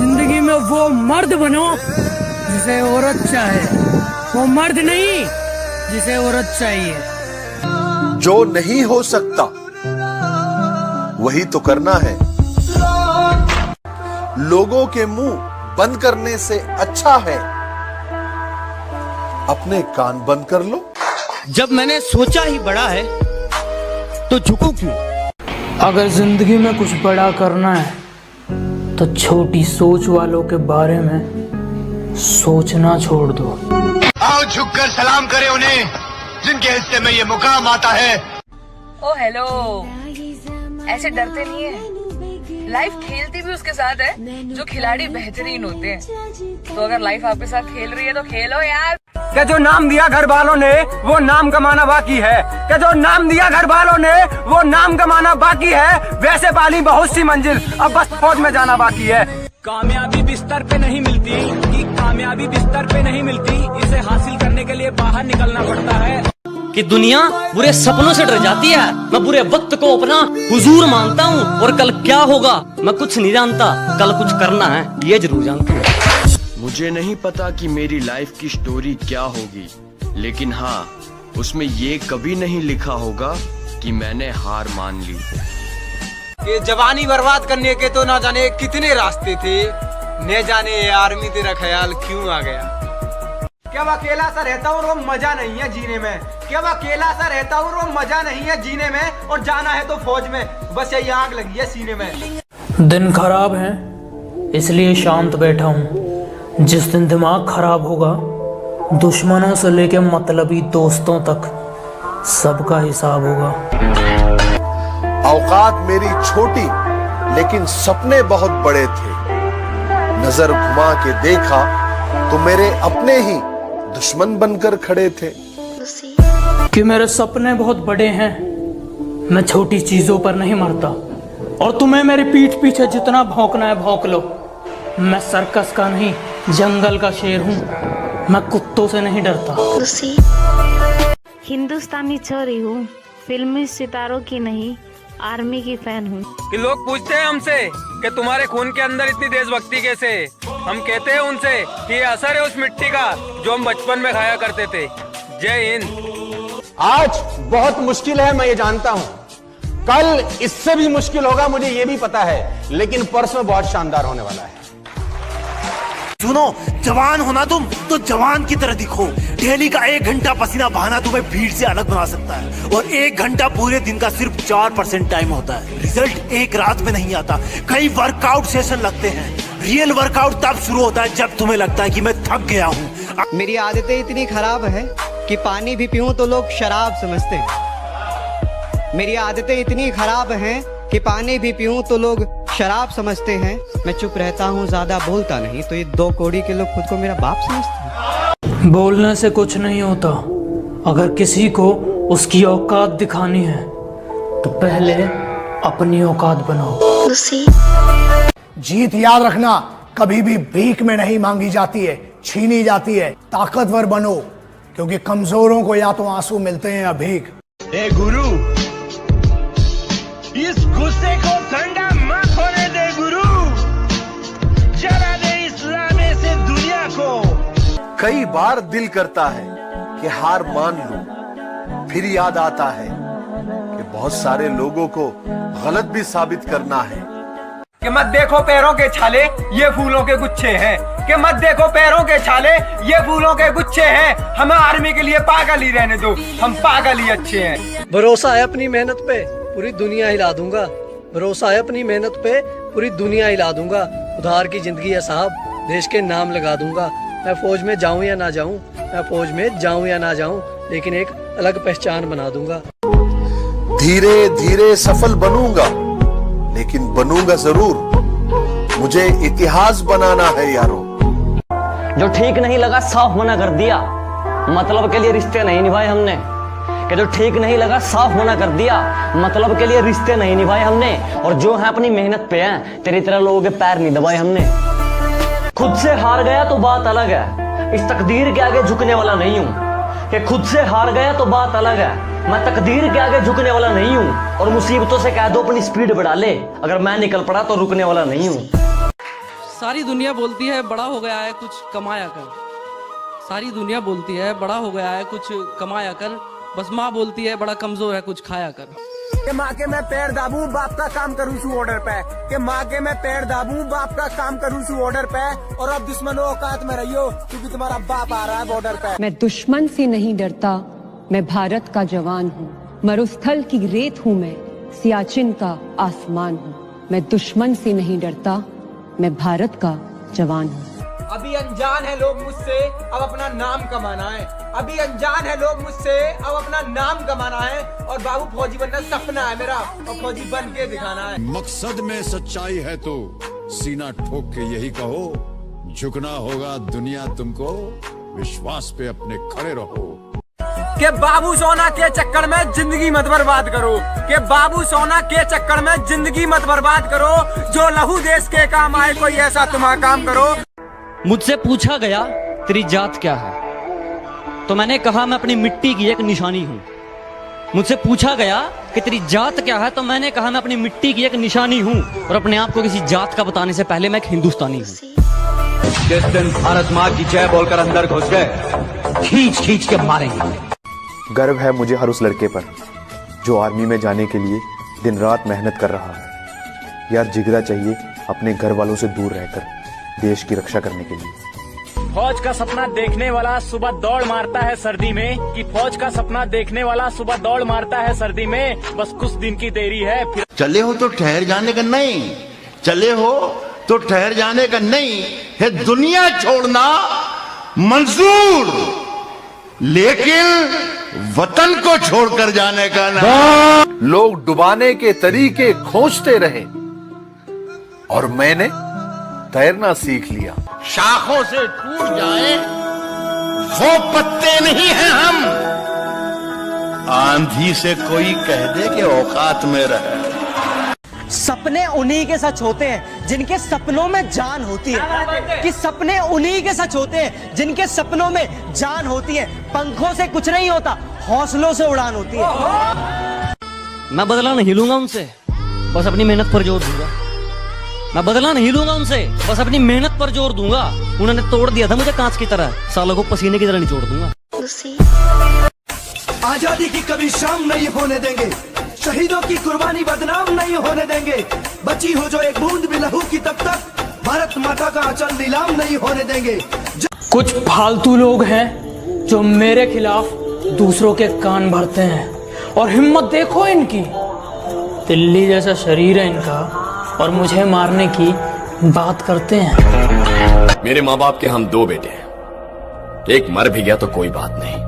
जिंदगी में वो मर्द बनो जिसे औरत चाहे, वो मर्द नहीं जिसे औरत चाहिए। जो नहीं हो सकता वही तो करना है। लोगों के मुंह बंद करने से अच्छा है अपने कान बंद कर लो। जब मैंने सोचा ही बड़ा है तो झुकूं क्यों? अगर जिंदगी में कुछ बड़ा करना है तो छोटी सोच वालों के बारे में सोचना छोड़ दो। आओ झुककर सलाम करें उन्हें जिनके हिस्से में ये मुकाम आता है। ओ हेलो, ऐसे डरते नहीं है। लाइफ खेलती भी उसके साथ है जो खिलाड़ी बेहतरीन होते हैं। तो अगर लाइफ आपके साथ खेल रही है तो खेलो यार। क्या जो नाम दिया घर वालों ने वो नाम कमाना बाकी है। क्या जो नाम दिया घर वालों ने वो नाम कमाना बाकी है। वैसे पाली बहुत सी मंजिल, अब बस फौज में जाना बाकी है। कामयाबी बिस्तर पे नहीं मिलती, कि कामयाबी बिस्तर पे नहीं मिलती, इसे हासिल करने के लिए बाहर निकलना पड़ता है। कि दुनिया बुरे सपनों से डर जाती है, मैं बुरे वक्त को अपना हुजूर मानता हूँ। और कल क्या होगा मैं कुछ नहीं जानता, कल कुछ करना है ये जरूर जानती हूँ। मुझे नहीं पता कि मेरी लाइफ की स्टोरी क्या होगी, लेकिन हाँ उसमें ये कभी नहीं लिखा होगा कि मैंने हार मान ली। ये जवानी बर्बाद करने के तो ना जाने कितने रास्ते थे, न जाने ये आर्मी तेरा ख्याल क्यों आ गया। क्या अकेला सा रहता हूँ वो मजा नहीं है जीने में। क्या अकेला सा रहता हूँ वो मजा नहीं है जीने में। और जाना है तो फौज में, बस यही आग लगी है सीने में। दिन खराब है इसलिए शांत बैठा हूँ। जिस दिन दिमाग खराब होगा दुश्मनों से लेके मतलबी दोस्तों तक सबका हिसाब होगा। औकात मेरी छोटी लेकिन सपने बहुत बड़े थे। नजर घुमा के देखा तो मेरे अपने ही दुश्मन बनकर खड़े थे। कि मेरे सपने बहुत बड़े हैं, मैं छोटी चीजों पर नहीं मरता। और तुम्हें मेरी पीठ पीछे जितना भौंकना है भौंक लो। मैं सर्कस का नहीं जंगल का शेर हूँ, मैं कुत्तों से नहीं डरता। हिंदुस्तानी छोरी हूँ, फिल्मी सितारों की नहीं आर्मी की फैन हूँ। कि लोग पूछते हैं हमसे कि तुम्हारे खून के अंदर इतनी देशभक्ति कैसे। हम कहते हैं उनसे कि ये असर है उस मिट्टी का जो हम बचपन में खाया करते थे। जय हिंद। आज बहुत मुश्किल है, मैं ये जानता हूँ। कल इससे भी मुश्किल होगा, मुझे ये भी पता है, लेकिन परसों बहुत शानदार होने वाला है। सुनो, जवान होना तुम तो जवान की तरह दिखो। डेली का 1 घंटा पसीना बहाना तुम्हें भीड़ से अलग बना सकता है। और 1 घंटा पूरे दिन का सिर्फ 4% टाइम होता है। रिजल्ट एक रात में नहीं आता, कई वर्कआउट सेशन लगते हैं। रियल वर्कआउट तब शुरू होता है जब तुम्हें लगता है कि मैं थक गया हूँ। मेरी आदतें इतनी खराब है कि पानी भी पीऊं तो लोग शराब समझते हैं। मेरी आदतें इतनी खराब हैं कि पानी भी पीऊं तो लोग शराब समझते हैं। मैं चुप रहता हूँ, ज्यादा बोलता नहीं, तो ये 2 कौड़ी के लोग खुद को मेरा बाप समझते हैं। बोलने से कुछ नहीं होता। अगर किसी को उसकी औकात दिखानी है तो पहले अपनी औकात बनाओ। जीत याद रखना कभी भी भीख में नहीं मांगी जाती है, छीनी जाती है। ताकतवर बनो, क्योंकि कमजोरों को या तो आंसू मिलते हैं या भीख। ए गुरु, इस गुस्से को ठंडा मत होने दे गुरु, जला दे इस लाने से दुनिया को। कई बार दिल करता है कि हार मान लूं, फिर याद आता है कि बहुत सारे लोगों को गलत भी साबित करना है। कि मत देखो पैरों के छाले ये फूलों के गुच्छे हैं। कि मत देखो पैरों के छाले ये फूलों के गुच्छे हैं। हमें आर्मी के लिए पागल ही रहने दो, हम पागल ही अच्छे हैं। भरोसा है अपनी मेहनत पे, पूरी दुनिया हिला दूंगा। भरोसा है अपनी मेहनत पे, पूरी दुनिया हिला दूंगा। उधार की जिंदगी है साहब, देश के नाम लगा दूंगा। मैं फौज में जाऊं या ना जाऊं, मैं फौज में जाऊं या ना जाऊं, लेकिन एक अलग पहचान बना दूंगा। धीरे धीरे सफल बनूंगा, लेकिन बनूंगा जरूर। मुझे इतिहास बनाना है यारो। जो ठीक नहीं लगा साफ मना कर दिया, मतलब के लिए रिश्ते नहीं निभाए हमने। कि जो ठीक नहीं लगा साफ मना कर दिया, मतलब के लिए रिश्ते नहीं निभाए हमने। और जो है अपनी मेहनत पे है, तेरी तरह लोगों के पैर नहीं दबाए हमने। खुद से हार गया तो बात अलग है, इस तकदीर के आगे झुकने वाला नहीं हूँ। कि खुद से हार गया तो बात अलग है, मैं तकदीर के आगे झुकने वाला नहीं हूँ। और मुसीबतों से कह दो अपनी स्पीड बढ़ा ले, अगर मैं निकल पड़ा तो रुकने वाला नहीं हूँ। सारी दुनिया बोलती है बड़ा हो गया है कुछ कमाया कर, सारी दुनिया बोलती है बड़ा हो गया है कुछ कमाया कर, बस माँ बोलती है बड़ा कमजोर है कुछ खाया कर। कि माँ के मैं पैर दाबूं बाप का काम करूं सू ऑर्डर पे, कि माँ के मैं पैर दाबूं बाप का काम करूं सू ऑर्डर पे, और अब दुश्मनों औकात में रहियो क्योंकि तुम्हारा बाप आ रहा है बॉर्डर पे। मैं दुश्मन से नहीं डरता, मैं भारत का जवान हूँ, मरुस्थल की रेत हूँ मैं, सियाचिन का आसमान हूँ। मैं दुश्मन से नहीं डरता, मैं भारत का जवान हूँ। अभी अनजान है लोग मुझसे, अब अपना नाम कमाना है। अभी अनजान है लोग मुझसे, अब अपना नाम कमाना है। और बाबू फौजी बनना सपना है मेरा, और फौजी बन के दिखाना है। मकसद में सच्चाई है तो सीना ठोक के यही कहो, झुकना होगा दुनिया तुमको, विश्वास पे अपने खड़े रहो। के बाबू सोना के चक्कर में जिंदगी मत बर्बाद करो, के बाबू सोना के चक्कर में जिंदगी मत बर्बाद करो, जो लहू देश के काम आए कोई ऐसा तुम्हारा काम करो। मुझसे पूछा गया तेरी जात क्या है, तो मैंने कहा मैं अपनी मिट्टी की एक निशानी हूँ। मुझसे पूछा गया कि तेरी जात क्या है, तो मैंने कहा मैं अपनी मिट्टी की एक निशानी हूँ, और अपने आप को किसी जात का बताने से पहले मैं एक हिंदुस्तानी हूँ। जिस दिन भारत माँ की जय बोलकर अंदर घुस गए, खींच खींच के मारेंगे। गर्व है मुझे हर उस लड़के पर जो आर्मी में जाने के लिए दिन रात मेहनत कर रहा है। यार जिगरा चाहिए अपने घर वालों से दूर रहकर देश की रक्षा करने के लिए। फौज का सपना देखने वाला सुबह दौड़ मारता है सर्दी में, कि फौज का सपना देखने वाला सुबह दौड़ मारता है सर्दी में, बस कुछ दिन की देरी है फिर। चले हो तो ठहर जाने का नहीं, चले हो तो ठहर जाने का नहीं है, दुनिया छोड़ना मंजूर, लेकिन वतन को छोड़कर जाने का ना। लोग डुबाने के तरीके खोजते रहे और मैंने तैरना सीख लिया। शाखों से टूट जाए वो पत्ते नहीं हैं हम, आंधी से कोई कह दे कि औकात में रहे। सपने उन्हीं के सच होते हैं जिनके सपनों में जान होती है, कि सपने उन्हीं के सच होते हैं जिनके सपनों में जान होती है। पंखों से कुछ नहीं होता, हौसलों से उड़ान होती है। मैं बदला नहीं लूंगा उनसे, बस अपनी मेहनत पर जोर दूंगा। मैं बदला नहीं लूंगा उनसे, बस अपनी मेहनत पर जोर दूंगा। उन्होंने तोड़ दिया था मुझे कांच की तरह, सालों को पसीने की तरह निचोड़ दूंगा। आजादी की कभी शाम नहीं होने देंगे, शहीदों की कुर्बानी बदनाम नहीं होने देंगे। बची हो जो एक बूंद भी लहू की, तब तक भारत माता का आंचल नीलाम नहीं होने देंगे। कुछ फालतू लोग हैं जो मेरे खिलाफ दूसरों के कान भरते हैं, और हिम्मत देखो इनकी, दिल्ली जैसा शरीर है इनका, और मुझे मारने की बात करते हैं। मेरे माँ बाप के हम दो बेटे हैं, एक मर भी गया तो कोई बात नहीं,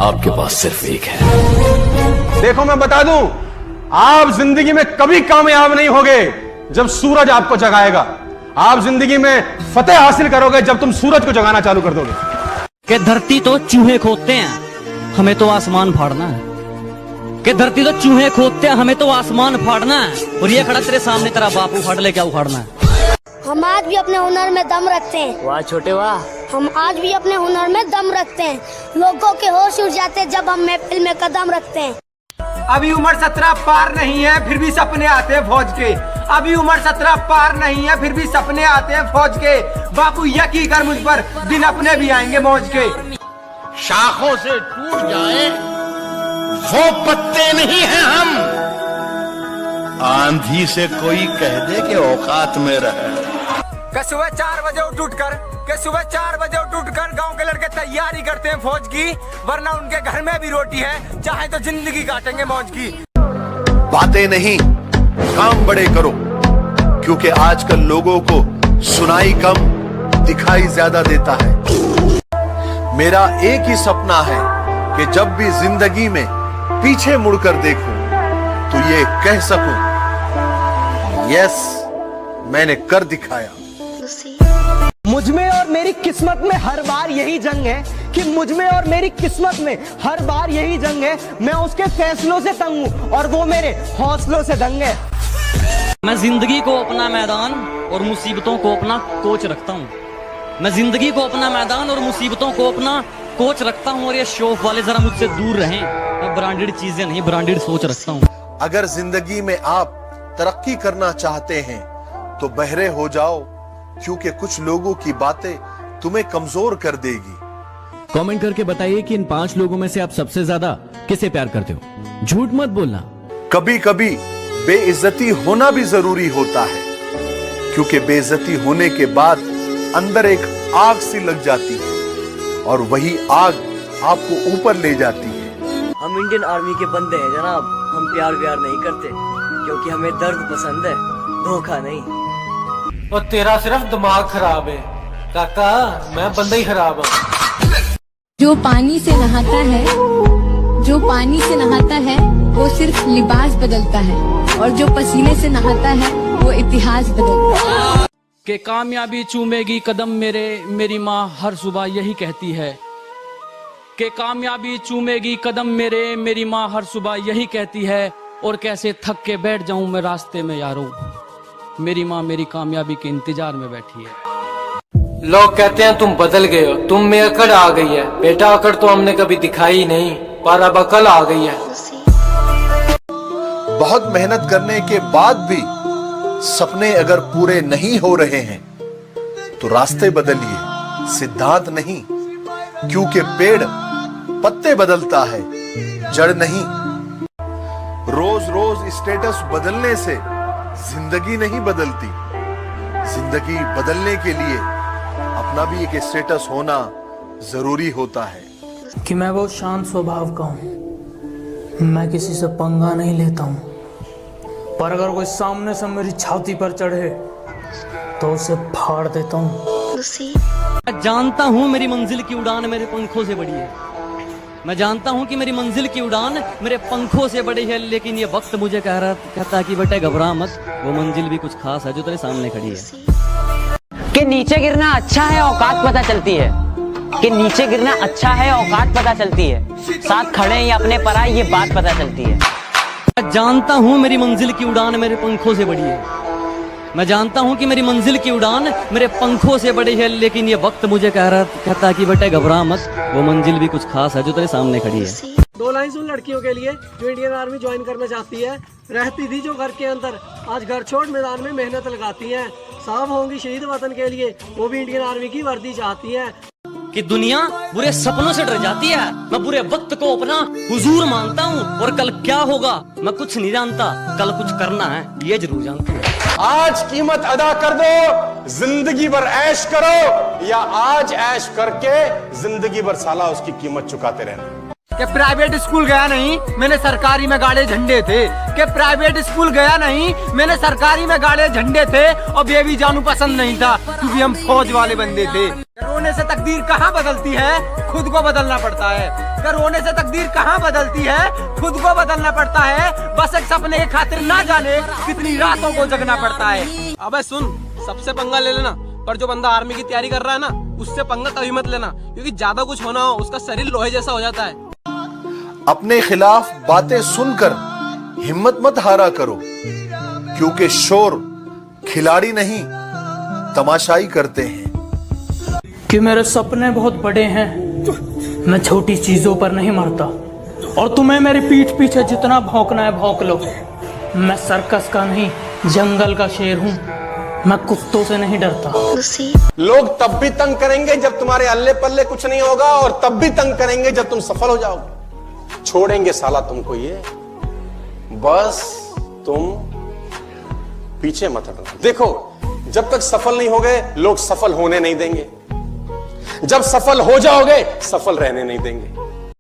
आपके पास सिर्फ एक है। देखो मैं बता दूं, आप जिंदगी में कभी कामयाब नहीं होगे जब सूरज आपको जगाएगा। आप जिंदगी में फतेह हासिल करोगे जब तुम सूरज को जगाना चालू कर दोगे। कि धरती तो चूहे खोदते हैं, हमें तो आसमान फाड़ना है। कि धरती तो चूहे खोदते हैं, हमें तो आसमान फाड़ना है। और ये खड़ा तेरे सामने तेरा बाप उखाड़ ले, क्या उखाड़ना है? हम आज भी अपने हुनर में दम रखते हैं। वाह छोटे वाह। हम आज भी अपने हुनर में दम रखते हैं। लोगों के होश उड़ जाते हैं जब हम महफिल में कदम रखते हैं। अभी उम्र 17 पार नहीं है फिर भी सपने आते हैं फौज के। अभी उम्र 17 पार नहीं है फिर भी सपने आते हैं फौज के। बापू यकीन कर मुझ पर, दिन अपने भी आएंगे मौज के। शाखों से टूट जाए वो पत्ते नहीं हैं हम, आंधी से कोई कह दे कि औकात में रहे। सुबह 4 बजे उठकर सुबह 4 बजे उठकर गांव के लड़के तैयारी करते हैं फौज की, वरना उनके घर में भी रोटी है, चाहे तो जिंदगी काटेंगे मौज की। बातें नहीं काम बड़े करो, क्योंकि आजकल लोगों को सुनाई कम दिखाई ज्यादा देता है। मेरा एक ही सपना है कि जब भी जिंदगी में पीछे मुड़कर देखूं तो ये कह सकूं, यस मैंने कर दिखाया। मुझ में और मेरी किस्मत में हर बार यही जंग है, कि मुझ में और मेरी किस्मत में हर बार यही जंग है। मैं उसके फैसलों से तंग हूँ और वो मेरे हौसलों से दंग है। मैं जिंदगी को अपना मैदान और मुसीबतों को अपना कोच रखता हूँ। मैं जिंदगी को अपना मैदान और मुसीबतों को अपना कोच रखता हूँ। और ये शौक वाले जरा मुझसे दूर रहें। मैं ब्रांडेड चीजें नहीं, ब्रांडेड सोच रखता हूँ। अगर जिंदगी में आप तरक्की करना चाहते हैं तो बहरे हो जाओ, क्योंकि कुछ लोगों की बातें तुम्हें कमजोर कर देगी। कमेंट करके बताइए कि इन 5 लोगों में से आप सबसे ज्यादा किसे प्यार करते हो। झूठ मत बोलना। कभी कभी बेइज्जती होना भी जरूरी होता है, क्योंकि बेइज्जती होने के बाद अंदर एक आग सी लग जाती है और वही आग आपको ऊपर ले जाती है। हम इंडियन आर्मी के बंदे हैं जनाब, हम प्यार व्यार नहीं करते, क्योंकि हमें दर्द पसंद है, धोखा नहीं। और तेरा सिर्फ दिमाग खराब है काका, मैं बंदा ही खराब हूँ। जो पानी से नहाता है, जो पानी से नहाता है वो सिर्फ लिबास बदलता है, और जो पसीने से नहाता है वो इतिहास बदलता है। कि कामयाबी चूमेगी कदम मेरे, मेरी माँ हर सुबह यही कहती है। कि कामयाबी चूमेगी कदम मेरे, मेरी माँ हर सुबह यही कहती है। और कैसे थक के बैठ जाऊं मैं रास्ते में यारों, मेरी माँ मेरी कामयाबी के इंतजार में बैठी है। लोग कहते हैं तुम बदल गए हो, तुम में अकड़ आ गई है। बेटा अकड़ तो हमने कभी दिखाई नहीं, पर अब अकल आ गई है। बहुत मेहनत करने के बाद भी सपने अगर पूरे नहीं हो रहे हैं तो रास्ते बदलिए, सिद्धांत नहीं, क्योंकि पेड़ पत्ते बदलता है, जड़ नहीं। रोज रोज स्टेटस बदलने से जिंदगी नहीं बदलती। जिंदगी बदलने के लिए अपना भी एक स्टेटस होना जरूरी होता है। कि मैं बहुत शांत स्वभाव का हूँ, मैं किसी से पंगा नहीं लेता हूँ, पर अगर कोई सामने से मेरी छाती पर चढ़े तो उसे फाड़ देता हूँ। मैं जानता हूँ मेरी मंजिल की उड़ान मेरे पंखों से बड़ी है। मैं जानता हूँ कि मेरी मंजिल की उड़ान मेरे पंखों से बड़ी है, लेकिन ये वक्त मुझे कहता है कि बेटे घबरा मत, वो मंजिल भी कुछ खास है जो तेरे सामने खड़ी है। कि नीचे गिरना अच्छा है, औकात पता चलती है। कि नीचे गिरना अच्छा है, औकात पता चलती है। साथ खड़े हैं या अपने पर आए, ये बात पता चलती है। मैं जानता हूँ मेरी मंजिल की उड़ान मेरे पंखों से बड़ी है। मैं जानता हूँ कि मेरी मंजिल की उड़ान मेरे पंखों से बड़ी है, लेकिन ये वक्त मुझे कहता है कि बेटे घबरा मत, वो मंजिल भी कुछ खास है जो तेरे सामने खड़ी है। 2 लाइन उन लड़कियों के लिए जो इंडियन आर्मी ज्वाइन करना चाहती है। रहती थी जो घर के अंदर, आज घर छोड़ मैदान में मेहनत लगाती हैं। साफ होंगी शहीद वतन के लिए, वो भी इंडियन आर्मी की वर्दी चाहती हैं। कि दुनिया बुरे सपनों से डर जाती है, मैं बुरे वक्त को अपना हुजूर मानता हूँ, और कल क्या होगा मैं कुछ नहीं जानता, कल कुछ करना है ये जरूर जानता हूँ। आज कीमत अदा कर दो, जिंदगी भर ऐश करो, या आज ऐश करके जिंदगी भर साला उसकी कीमत चुकाते रहना। कि प्राइवेट स्कूल गया नहीं, मैंने सरकारी में गाड़े झंडे थे। कि प्राइवेट स्कूल गया नहीं, मैंने सरकारी में गाड़े झंडे थे, और बेबी जानू पसंद नहीं था, क्योंकि हम फौज वाले बंदे थे। रोने से तकदीर कहाँ बदलती है, खुद को बदलना पड़ता है। रोने से तकदीर कहाँ बदलती है, खुद को बदलना पड़ता है। बस एक सपने के खातिर ना जाने कितनी रातों को जगना पड़ता है। अबे सुन, सबसे पंगा ले लेना, पर जो बंदा आर्मी की तैयारी कर रहा है ना, उससे पंगा कभी मत लेना, क्योंकि ज्यादा कुछ होना हो उसका शरीर लोहे जैसा हो जाता है। अपने खिलाफ बातें सुनकर हिम्मत मत हारा करो, क्योंकि शोर खिलाड़ी नहीं तमाशाई करते हैं। कि मेरे सपने बहुत बड़े हैं, मैं छोटी चीजों पर नहीं मरता, और तुम्हें मेरी पीठ पीछे जितना भौंकना है भौंक लो। मैं सर्कस का नहीं, जंगल का शेर हूँ, मैं कुत्तों से नहीं डरता। लोग तब भी तंग करेंगे जब तुम्हारे अल्ले पल्ले कुछ नहीं होगा, और तब भी तंग करेंगे जब तुम सफल हो जाओगे। छोड़ेंगे साला तुमको ये, बस तुम पीछे मत हटना। देखो, जब तक सफल नहीं हो गए लोग सफल होने नहीं देंगे, जब सफल हो जाओगे सफल रहने नहीं देंगे।